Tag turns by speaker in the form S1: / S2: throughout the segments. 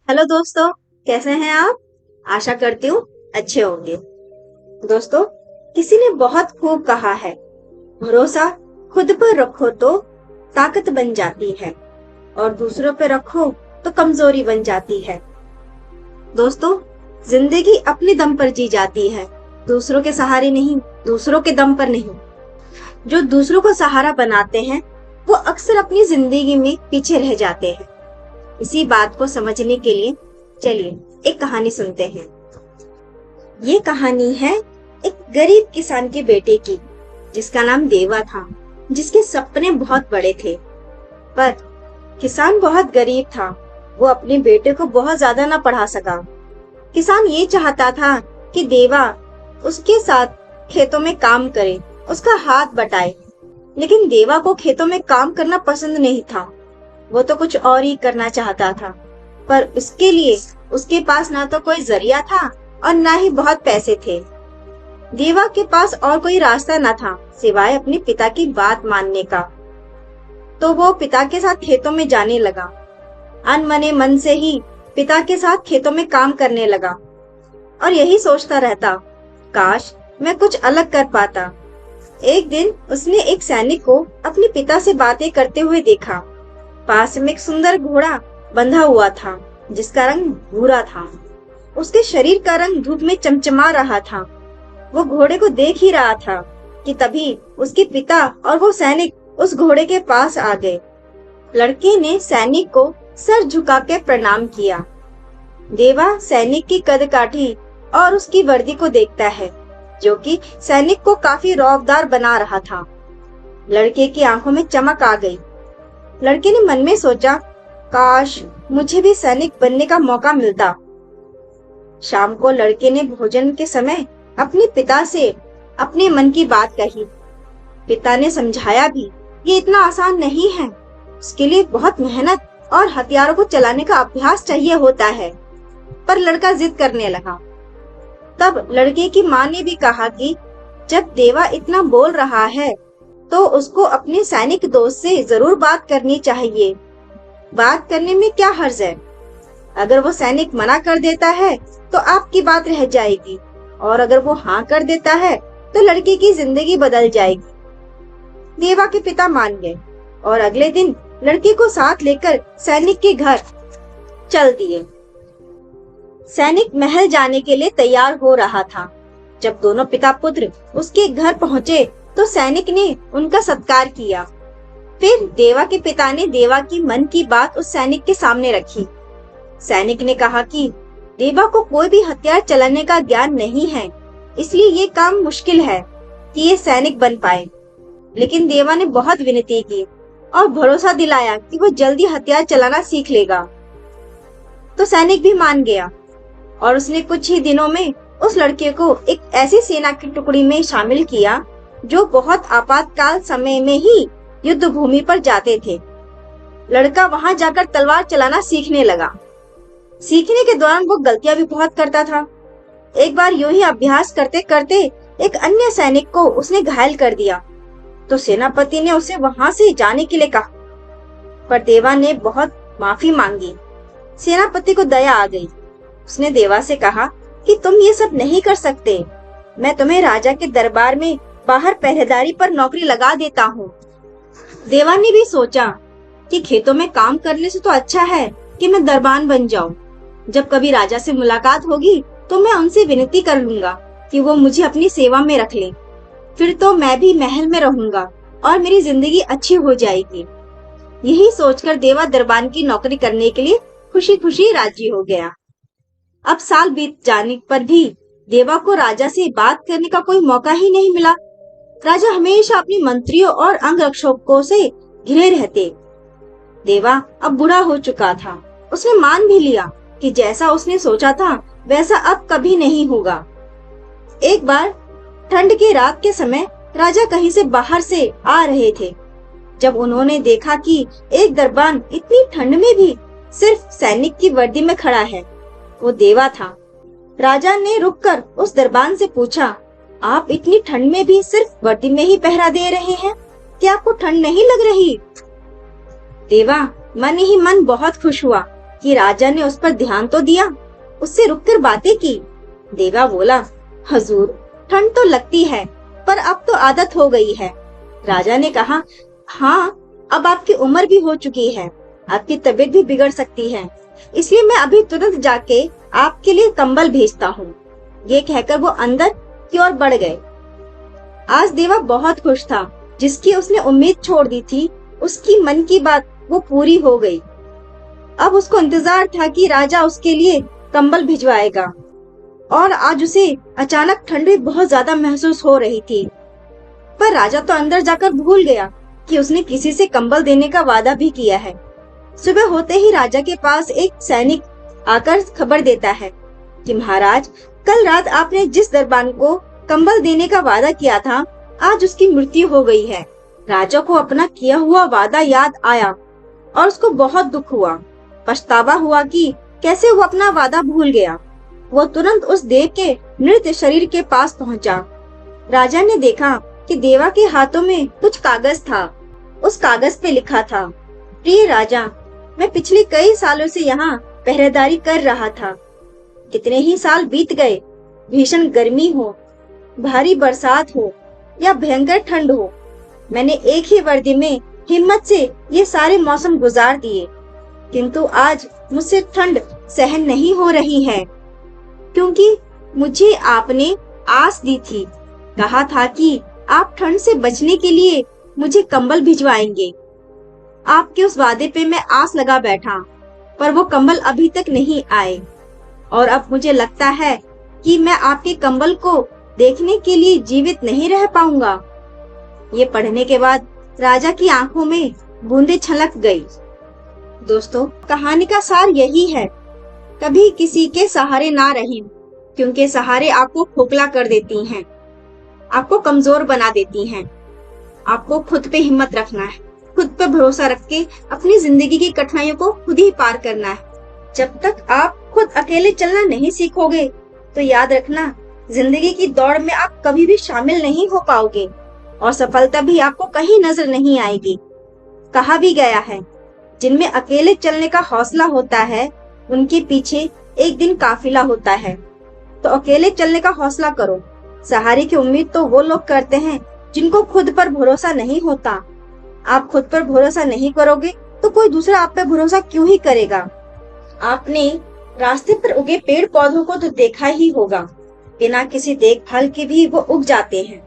S1: Hello दोस्तों, कैसे हैं आप? आशा करती हूँ अच्छे होंगे। दोस्तों, किसी ने बहुत खूब कहा है, भरोसा खुद पर रखो तो ताकत बन जाती है और दूसरों पर रखो तो कमजोरी बन जाती है। दोस्तों, जिंदगी अपने दम पर जी जाती है, दूसरों के सहारे नहीं, दूसरों के दम पर नहीं। जो दूसरों को सहारा बनाते हैं वो अक्सर अपनी जिंदगी में पीछे रह जाते हैं। इसी बात को समझने के लिए चलिए एक कहानी सुनते हैं। ये कहानी है एक गरीब किसान के बेटे की, जिसका नाम देवा था, जिसके सपने बहुत बड़े थे। पर किसान बहुत गरीब था, वो अपने बेटे को बहुत ज्यादा ना पढ़ा सका। किसान ये चाहता था कि देवा उसके साथ खेतों में काम करे, उसका हाथ बटाए, लेकिन देवा को खेतों में काम करना पसंद नहीं था। वो तो कुछ और ही करना चाहता था, पर उसके लिए उसके पास ना तो कोई जरिया था और ना ही बहुत पैसे थे। देवा के पास और कोई रास्ता न था सिवाय अपने पिता की बात मानने का। तो वो पिता के साथ खेतों में जाने लगा। अनमने मन से ही पिता के साथ खेतों में काम करने लगा और यही सोचता रहता, काश मैं कुछ अलग कर पाता। एक दिन उसने एक सैनिक को अपने पिता से बातें करते हुए देखा। पास में एक सुंदर घोड़ा बंधा हुआ था, जिसका रंग भूरा था। उसके शरीर का रंग धूप में चमचमा रहा था। वो घोड़े को देख ही रहा था कि तभी उसके पिता और वो सैनिक उस घोड़े के पास आ गए। लड़के ने सैनिक को सर झुका के प्रणाम किया। देवा सैनिक की कदकाठी और उसकी वर्दी को देखता है, जो कि सैनिक को काफी रौबदार बना रहा था। लड़के की आंखों में चमक आ गई। लड़के ने मन में सोचा, काश मुझे भी सैनिक बनने का मौका मिलता। शाम को लड़के ने भोजन के समय अपने पिता से अपने मन की बात कही। पिता ने समझाया भी, ये इतना आसान नहीं है, उसके लिए बहुत मेहनत और हथियारों को चलाने का अभ्यास चाहिए होता है। पर लड़का जिद करने लगा। तब लड़के की माँ ने भी कहा कि जब देवा इतना बोल रहा है तो उसको अपने सैनिक दोस्त से जरूर बात करनी चाहिए। बात करने में क्या हर्ज है? अगर वो सैनिक मना कर देता है तो आपकी बात रह जाएगी, और अगर वो हाँ कर देता है तो लड़के की जिंदगी बदल जाएगी। देवा के पिता मान गए और अगले दिन लड़के को साथ लेकर सैनिक के घर चल दिए। सैनिक महल जाने के लिए तैयार हो रहा था। जब दोनों पिता पुत्र उसके घर पहुँचे तो सैनिक ने उनका सत्कार किया। फिर देवा के पिता ने देवा की मन की बात उस सैनिक के सामने रखी। सैनिक ने कहा कि देवा को कोई भी हथियार चलाने का ज्ञान नहीं है, इसलिए ये काम मुश्किल है कि ये सैनिक बन पाए। लेकिन देवा ने बहुत विनती की और भरोसा दिलाया कि वो जल्दी हथियार चलाना सीख लेगा। तो सैनिक भी मान गया और उसने कुछ ही दिनों में उस लड़के को एक ऐसी सेना की टुकड़ी में शामिल किया जो बहुत आपातकाल समय में ही युद्ध भूमि पर जाते थे। लड़का वहां जाकर तलवार चलाना सीखने लगा। सीखने के दौरान वो गलतियां भी बहुत करता था। एक बार यूं ही अभ्यास करते करते एक अन्य सैनिक को उसने घायल कर दिया, तो सेनापति ने उसे वहां से जाने के लिए कहा। पर देवा ने बहुत माफी मांगी। सेनापति को दया आ गई। उसने देवा से कहा कि तुम ये सब नहीं कर सकते, मैं तुम्हें राजा के दरबार में बाहर पहरेदारी पर नौकरी लगा देता हूँ। देवा ने भी सोचा कि खेतों में काम करने से तो अच्छा है कि मैं दरबान बन जाऊं। जब कभी राजा से मुलाकात होगी तो मैं उनसे विनती कर लूंगा कि वो मुझे अपनी सेवा में रख लें। फिर तो मैं भी महल में रहूंगा और मेरी जिंदगी अच्छी हो जाएगी। यही सोचकर देवा दरबान की नौकरी करने के लिए खुशी खुशी राजी हो गया। अब साल बीत जाने पर भी देवा को राजा से बात करने का कोई मौका ही नहीं मिला। राजा हमेशा अपने मंत्रियों और अंगरक्षकों से घिरे रहते। देवा अब बूढ़ा हो चुका था। उसने मान भी लिया कि जैसा उसने सोचा था वैसा अब कभी नहीं होगा। एक बार ठंड की रात के समय राजा कहीं से बाहर से आ रहे थे। जब उन्होंने देखा कि एक दरबान इतनी ठंड में भी सिर्फ सैनिक की वर्दी में खड़ा है, वो देवा था। राजा ने रुककर उस दरबान से पूछा, आप इतनी ठंड में भी सिर्फ वर्दी में ही पहरा दे रहे हैं, क्या आपको ठंड नहीं लग रही? देवा मन ही मन बहुत खुश हुआ कि राजा ने उस पर ध्यान तो दिया, उससे रुककर बातें की। देवा बोला, हजूर, ठंड तो लगती है, पर अब तो आदत हो गई है। राजा ने कहा, हाँ, अब आपकी उम्र भी हो चुकी है, आपकी तबीयत भी बिगड़ सकती है, इसलिए मैं अभी तुरंत जाके आपके लिए कंबल भेजता हूँ। ये कहकर वो अंदर की ओर बढ़ गए। आज देवा बहुत खुश था। जिसकी उसने उम्मीद छोड़ दी थी, उसकी मन की बात वो पूरी हो गई। अब उसको इंतजार था कि राजा उसके लिए कंबल भिजवाएगा। और आज उसे अचानक ठंड भी बहुत ज्यादा महसूस हो रही थी। पर राजा तो अंदर जाकर भूल गया कि उसने किसी से कंबल देने का वादा भी किया है। सुबह होते ही राजा के पास एक सैनिक आकर खबर देता है कि महाराज, कल रात आपने जिस दरबान को कंबल देने का वादा किया था, आज उसकी मृत्यु हो गई है। राजा को अपना किया हुआ वादा याद आया और उसको बहुत दुख हुआ। पछतावा हुआ कि कैसे वो अपना वादा भूल गया। वो तुरंत उस देव के मृत शरीर के पास पहुंचा। राजा ने देखा कि देवा के हाथों में कुछ कागज था। उस कागज पे लिखा था, प्रिय राजा, मैं पिछले कई सालों से यहाँ पहरेदारी कर रहा था। कितने ही साल बीत गए, भीषण गर्मी हो, भारी बरसात हो या भयंकर ठंड हो, मैंने एक ही वर्दी में हिम्मत से ये सारे मौसम गुजार दिए, किंतु आज मुझसे ठंड सहन नहीं हो रही है, क्योंकि मुझे आपने आस दी थी, कहा था कि आप ठंड से बचने के लिए मुझे कंबल भिजवाएंगे। आपके उस वादे पे मैं आस लगा बैठा, पर वो कंबल अभी तक नहीं आए और अब मुझे लगता है कि मैं आपके कंबल को देखने के लिए जीवित नहीं रह पाऊंगा। ये पढ़ने के बाद राजा की आंखों में बूंदें छलक गई। दोस्तों, कहानी का सार यही है, कभी किसी के सहारे ना रहें, क्योंकि सहारे आपको खोखला कर देती हैं, आपको कमजोर बना देती हैं। आपको खुद पे हिम्मत रखना है, खुद पे भरोसा रख के अपनी जिंदगी की कठिनाइयों को खुद ही पार करना है। जब तक आप खुद अकेले चलना नहीं सीखोगे, तो याद रखना, जिंदगी की दौड़ में आप कभी भी शामिल नहीं हो पाओगे और सफलता भी आपको कहीं नजर नहीं आएगी। कहा भी गया है, जिनमें अकेले चलने का हौसला होता है, उनके पीछे एक दिन काफिला होता है। तो अकेले चलने का हौसला करो। सहारे की उम्मीद तो वो लोग करते हैं जिनको खुद पर भरोसा नहीं होता। आप खुद पर भरोसा नहीं करोगे तो कोई दूसरा आप पर भरोसा क्यों ही करेगा। आपने रास्ते पर उगे पेड़ पौधों को तो देखा ही होगा, बिना किसी देखभाल के भी वो उग जाते हैं,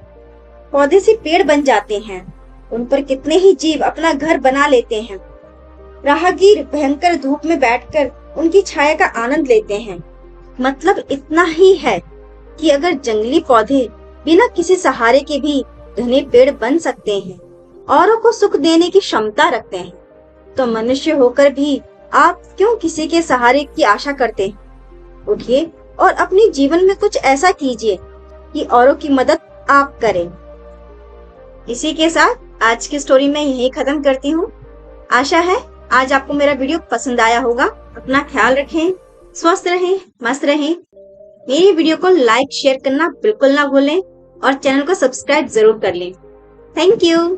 S1: पौधे से पेड़ बन जाते हैं। उन पर कितने ही जीव अपना घर बना लेते हैं। राहगीर भयंकर धूप में बैठकर उनकी छाया का आनंद लेते हैं। मतलब इतना ही है कि अगर जंगली पौधे बिना किसी सहारे के भी घने पेड़ बन सकते हैं, औरों को सुख देने की क्षमता रखते हैं, तो मनुष्य होकर भी आप क्यों किसी के सहारे की आशा करते हैं। उठिए और अपने जीवन में कुछ ऐसा कीजिए कि औरों की मदद आप करें। इसी के साथ आज की स्टोरी मैं यही खत्म करती हूँ। आशा है आज आपको मेरा वीडियो पसंद आया होगा। अपना ख्याल रखें, स्वस्थ रहें, मस्त रहें। मेरी वीडियो को लाइक शेयर करना बिल्कुल ना भूलें और चैनल को सब्सक्राइब जरूर कर लें। Thank you.